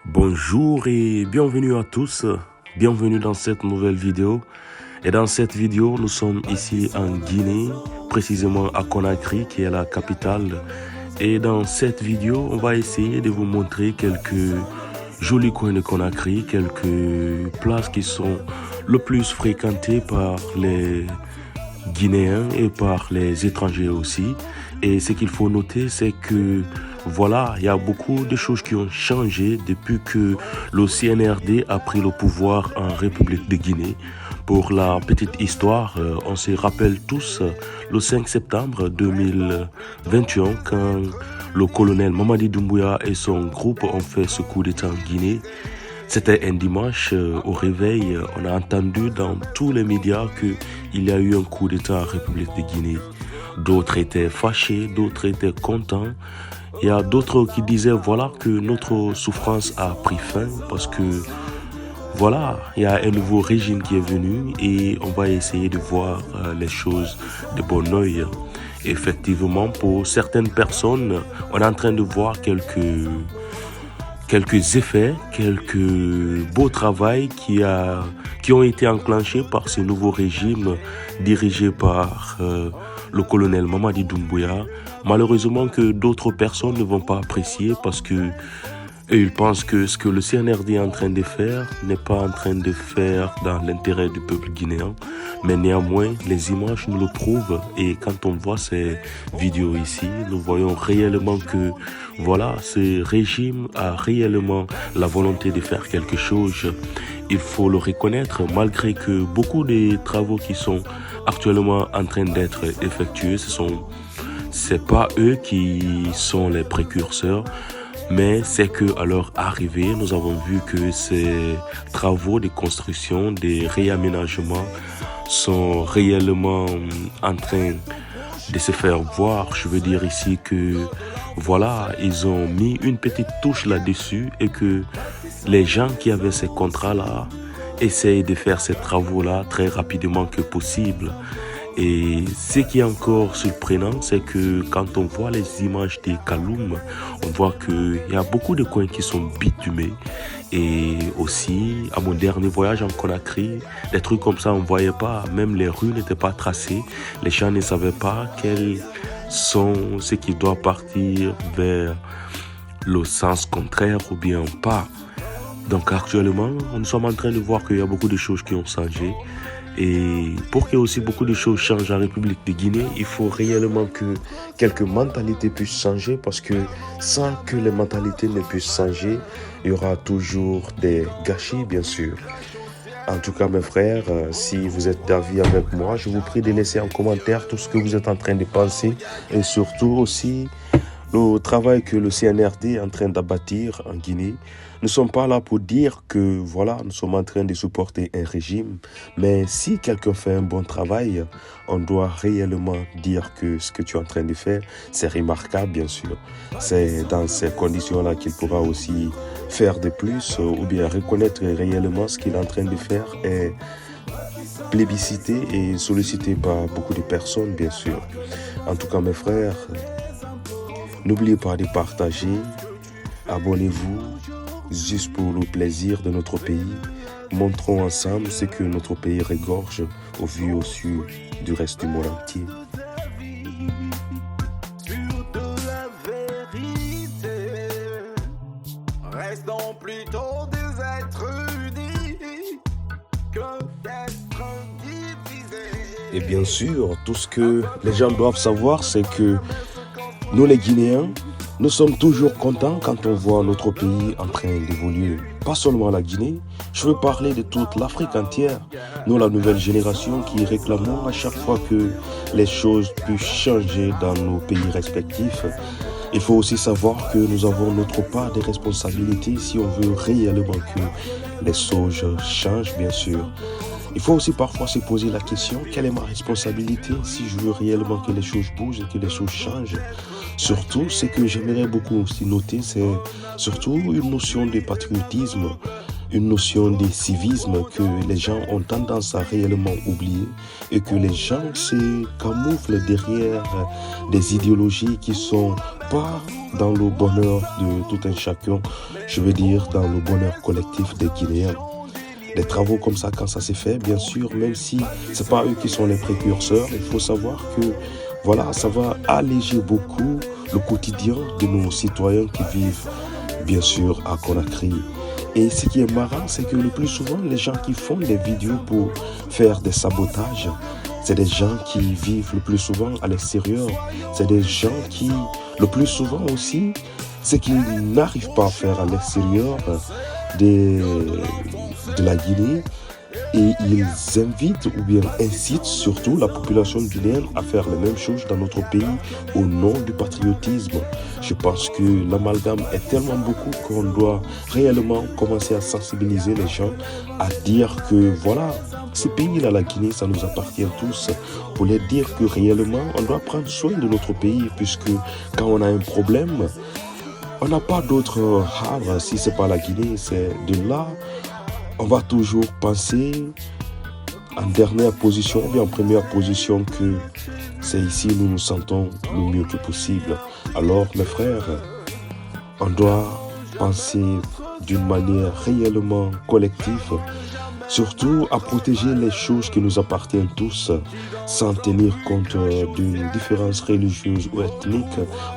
Bonjour et bienvenue à tous, bienvenue dans cette nouvelle vidéo. Et dans cette vidéo, nous sommes ici en Guinée, précisément à Conakry, qui est la capitale. Et dans cette vidéo, on va essayer de vous montrer quelques jolis coins de Conakry, quelques places qui sont le plus fréquentées par les Guinéens et par les étrangers aussi. Et ce qu'il faut noter, c'est que voilà, il y a beaucoup de choses qui ont changé depuis que le CNRD a pris le pouvoir en République de Guinée. Pour la petite histoire, on se rappelle tous le 5 septembre 2021 quand le colonel Mamadi Doumbouya et son groupe ont fait ce coup d'État en Guinée. C'était un dimanche, au réveil, on a entendu dans tous les médias qu'il y a eu un coup d'État en République de Guinée. D'autres étaient fâchés, d'autres étaient contents. Il y a d'autres qui disaient voilà que notre souffrance a pris fin parce que voilà, il y a un nouveau régime qui est venu et on va essayer de voir les choses de bon oeil. Effectivement, pour certaines personnes, on est en train de voir quelques effets, quelques beaux travaux qui ont été enclenchés par ce nouveau régime dirigé par le colonel Mamadi Doumbouya. Malheureusement que d'autres personnes ne vont pas apprécier parce que ils pensent que ce que le CNRD est en train de faire n'est pas en train de faire dans l'intérêt du peuple guinéen. Mais néanmoins, les images nous le prouvent. Et quand on voit ces vidéos ici, nous voyons réellement que voilà, ce régime a réellement la volonté de faire quelque chose. Il faut le reconnaître, malgré que beaucoup des travaux qui sont actuellement en train d'être effectués, c'est pas eux qui sont les précurseurs. Mais c'est que à leur arrivée, nous avons vu que ces travaux de construction, des réaménagements sont réellement en train de se faire voir. Je veux dire ici que voilà, ils ont mis une petite touche là-dessus et que les gens qui avaient ces contrats-là essayent de faire ces travaux-là très rapidement que possible. Et ce qui est encore surprenant, c'est que quand on voit les images des Kaloum, on voit qu'il y a beaucoup de coins qui sont bitumés. Et aussi, à mon dernier voyage en Conakry, des trucs comme ça, on ne voyait pas. Même les rues n'étaient pas tracées. Les gens ne savaient pas quels sont ceux qui doivent partir vers le sens contraire ou bien pas. Donc actuellement, nous sommes en train de voir qu'il y a beaucoup de choses qui ont changé. Et pour qu'il y ait aussi beaucoup de choses changent en République de Guinée, il faut réellement que quelques mentalités puissent changer parce que sans que les mentalités ne puissent changer, il y aura toujours des gâchis, bien sûr. En tout cas, mes frères, si vous êtes d'avis avec moi, je vous prie de laisser en commentaire tout ce que vous êtes en train de penser et surtout aussi le travail que le CNRD est en train d'abattre en Guinée. Nous ne sommes pas là pour dire que voilà, nous sommes en train de supporter un régime, mais si quelqu'un fait un bon travail, on doit réellement dire que ce que tu es en train de faire, c'est remarquable, bien sûr. C'est dans ces conditions-là qu'il pourra aussi faire de plus ou bien reconnaître réellement ce qu'il est en train de faire et plébiscité et sollicité par beaucoup de personnes, bien sûr. En tout cas, mes frères, n'oubliez pas de partager, abonnez-vous, juste pour le plaisir de notre pays. Montrons ensemble ce que notre pays regorge au vu et au su du reste du monde entier. Restons plutôt des êtres unis que d'être divisés. Et bien sûr, tout ce que les gens doivent savoir, c'est que nous les Guinéens, nous sommes toujours contents quand on voit notre pays en train d'évoluer. Pas seulement la Guinée, je veux parler de toute l'Afrique entière. Nous, la nouvelle génération qui réclamons à chaque fois que les choses puissent changer dans nos pays respectifs. Il faut aussi savoir que nous avons notre part de responsabilité si on veut réellement que les choses changent, bien sûr. Il faut aussi parfois se poser la question, quelle est ma responsabilité si je veux réellement que les choses bougent et que les choses changent? Surtout, ce que j'aimerais beaucoup aussi noter, c'est surtout une notion de patriotisme. une notion de civisme que les gens ont tendance à réellement oublier et que les gens se camouflent derrière des idéologies qui sont pas dans le bonheur de tout un chacun, je veux dire dans le bonheur collectif des Guinéens. Des travaux comme ça, quand ça s'est fait, bien sûr, même si c'est pas eux qui sont les précurseurs, il faut savoir que voilà, ça va alléger beaucoup le quotidien de nos citoyens qui vivent, bien sûr, à Conakry. Et ce qui est marrant, c'est que le plus souvent, les gens qui font des vidéos pour faire des sabotages, c'est des gens qui vivent le plus souvent à l'extérieur. C'est des gens qui, le plus souvent aussi, ce qu'ils n'arrivent pas à faire à l'extérieur de la Guinée, et ils invitent ou bien incitent surtout la population guinéenne à faire les mêmes choses dans notre pays au nom du patriotisme. Je pense que l'amalgame est tellement beaucoup qu'on doit réellement commencer à sensibiliser les gens à dire que voilà, ce pays-là, la Guinée, ça nous appartient tous. Pour leur dire que réellement, on doit prendre soin de notre pays puisque quand on a un problème, on n'a pas d'autre havre si ce n'est pas la Guinée. C'est de là, on va toujours penser en dernière position ou bien en première position que c'est ici nous nous sentons le mieux que possible. Alors mes frères, on doit penser d'une manière réellement collective, surtout à protéger les choses qui nous appartiennent tous sans tenir compte d'une différence religieuse ou ethnique,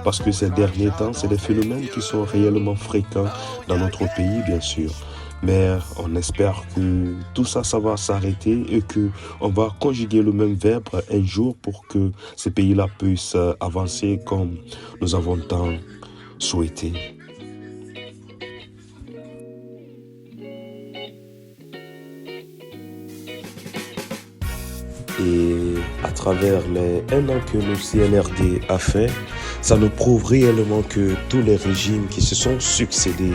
parce que ces derniers temps, c'est des phénomènes qui sont réellement fréquents dans notre pays, bien sûr. Mais on espère que tout ça, ça va s'arrêter et qu'on va conjuguer le même verbe un jour pour que ces pays-là puissent avancer comme nous avons tant souhaité. Et à travers les 1 an que le CNRD a fait, ça nous prouve réellement que tous les régimes qui se sont succédés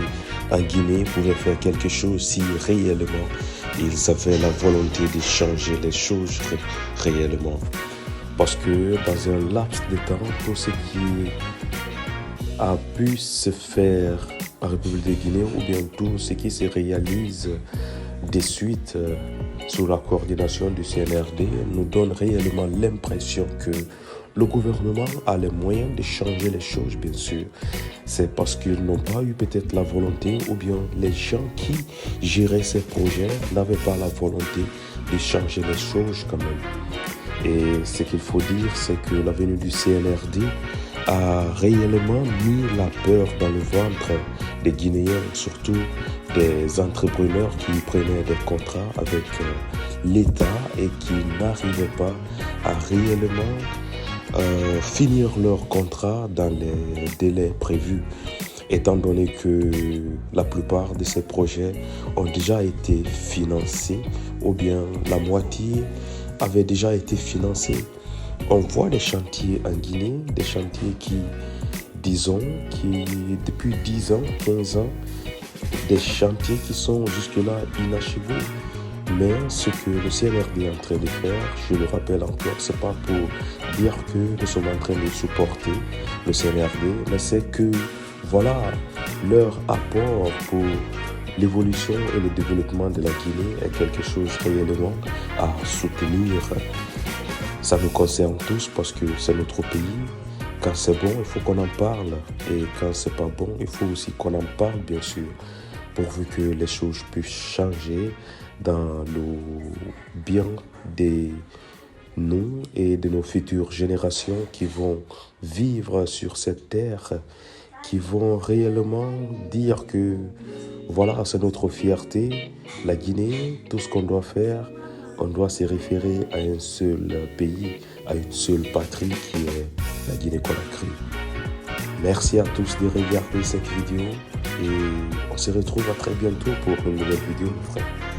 en Guinée pouvaient faire quelque chose si réellement ils avaient la volonté de changer les choses réellement. Parce que dans un laps de temps, tout ce qui a pu se faire en République de Guinée ou bien tout ce qui se réalise de suite sous la coordination du CNRD nous donne réellement l'impression que le gouvernement a les moyens de changer les choses, bien sûr. C'est parce qu'ils n'ont pas eu peut-être la volonté ou bien les gens qui géraient ces projets n'avaient pas la volonté de changer les choses quand même. Et ce qu'il faut dire, c'est que la venue du CNRD a réellement mis la peur dans le ventre des Guinéens, surtout des entrepreneurs qui prenaient des contrats avec l'État et qui n'arrivaient pas à réellement finir leur contrat dans les délais prévus, étant donné que la plupart de ces projets ont déjà été financés ou bien la moitié avait déjà été financée. On voit des chantiers en Guinée, des chantiers qui, disons, qui depuis 10 ans, 15 ans, des chantiers qui sont jusque-là inachevés. Mais ce que le CNRD est en train de faire, je le rappelle encore, c'est pas pour dire que nous sommes en train de supporter le CNRD, mais c'est que, voilà, leur apport pour l'évolution et le développement de la Guinée est quelque chose réellement à soutenir. Ça nous concerne tous parce que c'est notre pays. Quand c'est bon, il faut qu'on en parle. Et quand c'est pas bon, il faut aussi qu'on en parle, bien sûr, pourvu que les choses puissent changer dans le bien de nous et de nos futures générations qui vont vivre sur cette terre, qui vont réellement dire que voilà, c'est notre fierté, la Guinée, tout ce qu'on doit faire, on doit se référer à un seul pays, à une seule patrie qui est la Guinée-Conakry. Merci à tous de regarder cette vidéo et on se retrouve à très bientôt pour une nouvelle vidéo, mes frères.